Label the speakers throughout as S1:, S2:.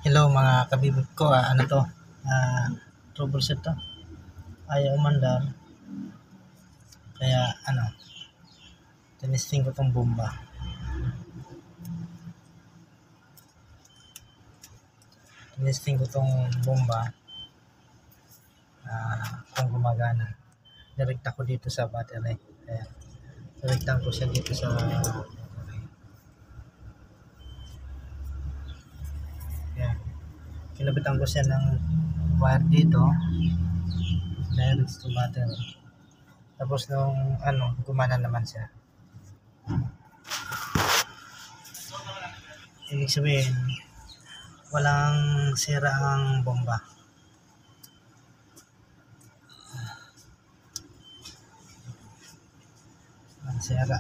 S1: Hello mga kabibig ko, ano to, troubleshoot to, ayaw umandar, kaya tinisting ko tong bomba. Kung gumagana. Direkta ko dito sa battery, kaya direktahan ko siya dito sa battery. Yan, kinabitan ko siya ng wire dito direct to battery, tapos nung gumana naman siya. Ibig sabihin walang sira ang bomba. Walang sira.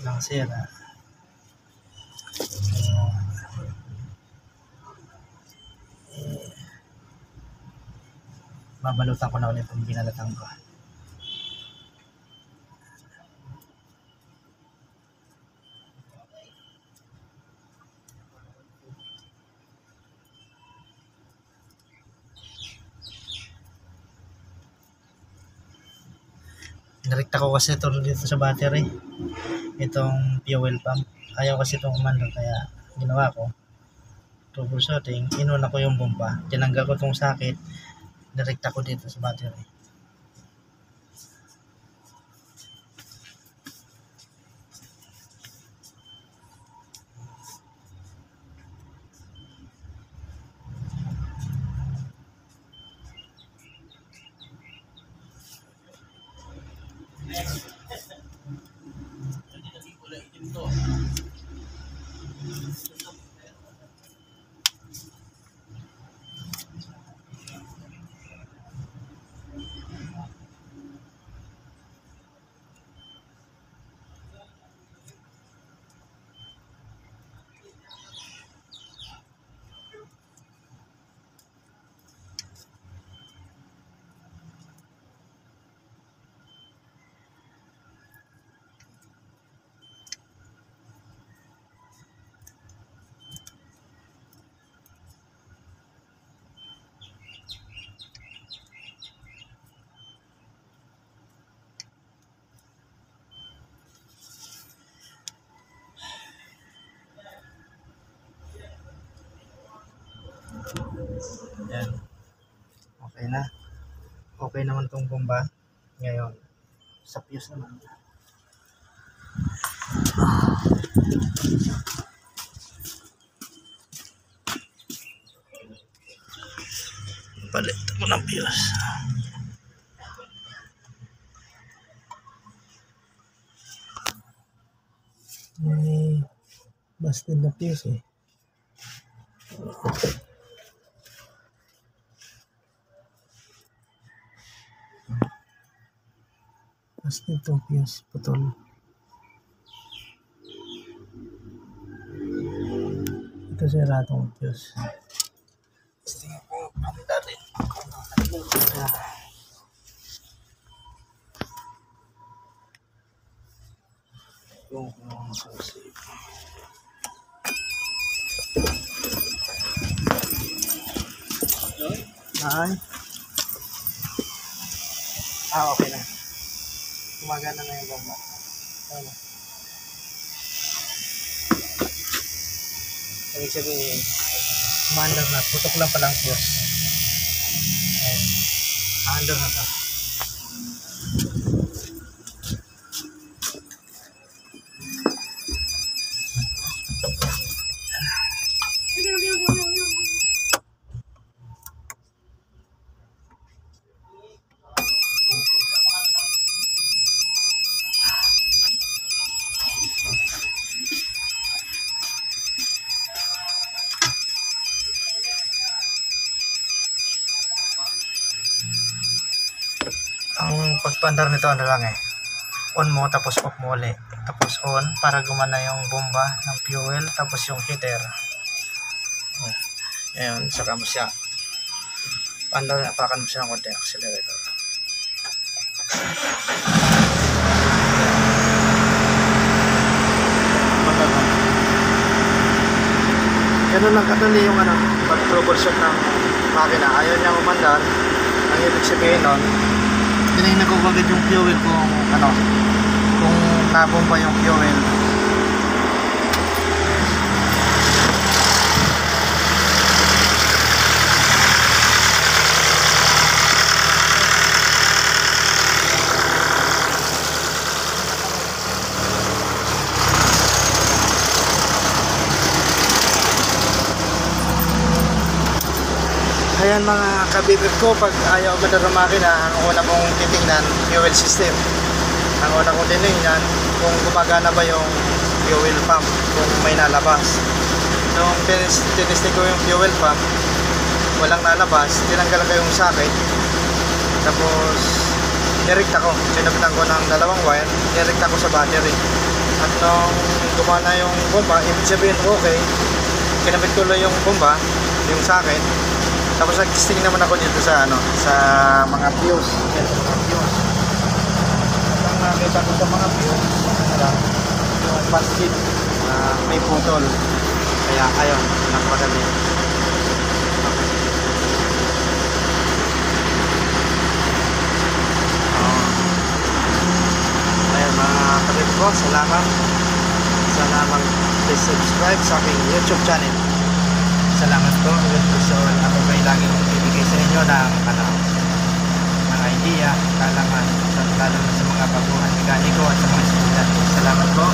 S1: Walang sira. Babalutan ko na ulit yung binalatan ko. Direkta ko kasi ito dito sa battery, itong fuel pump. Ayaw kasi itong umandar, kaya ginawa ko troubleshooting, inuna ko yung bomba, tinanggal ko itong sakit, direkta ko dito sa battery. Yan. Okay na. Okay naman tong bomba. Ngayon, sa fuse naman. Palit ko ng fuse. May busted na fuse eh. Busted tong fuse, putol. Ito sira tong fuse. Tingnan ko panda rin. Yung susi. Ay. Okay na. Gumagana na yung bomba. Ibig sabihin, umandar na. Putok lang palang fuse. Ayan. Andar na to. Ang pagpandar nito lang on mo tapos off mo ulit, tapos on para gumana yung bomba ng fuel, tapos yung heater. Ayun, saka mo siya Apakan mo siya ng konti, accelerator. Ganun lang kadali yung pag-troubleshoot ng makina. Ayaw niya umandar. Ang ibig sabihin nun, tinignan ko agad yung fuel kung kung nabomba yung fuel. Ayan mga kabibig ko, pag ayaw umandar ng makina, ang una kong titingnan, fuel system. Ang una kong titingnan, kung gumagana ba yung fuel pump, kung may nalabas. Nung tinisting ko yung fuel pump, walang nalabas, tinanggal ko yung socket. Tapos, nirekta ko. Sinabitan ko ng dalawang wire, nirekta ko sa battery. At nung gumana yung bomba, ibig sabihin okay, kinabit ko lang yung bomba, yung socket. Tapos nag-testing naman ako dito sa sa mga fuse. Ito mga fuse. Ang nakita ko sa mga fuse, yung basket may putol. Kaya ayun, nagpadali. Ayun mga kapit ko, salamat. Sana mag-please subscribe sa aking YouTube channel. Salamat po. So, ako kayo lagi bibigay sa inyo ng ng idea, kalaman, lalo na sa mga baguhan mekaniko at sa mga estudyante. Salamat po.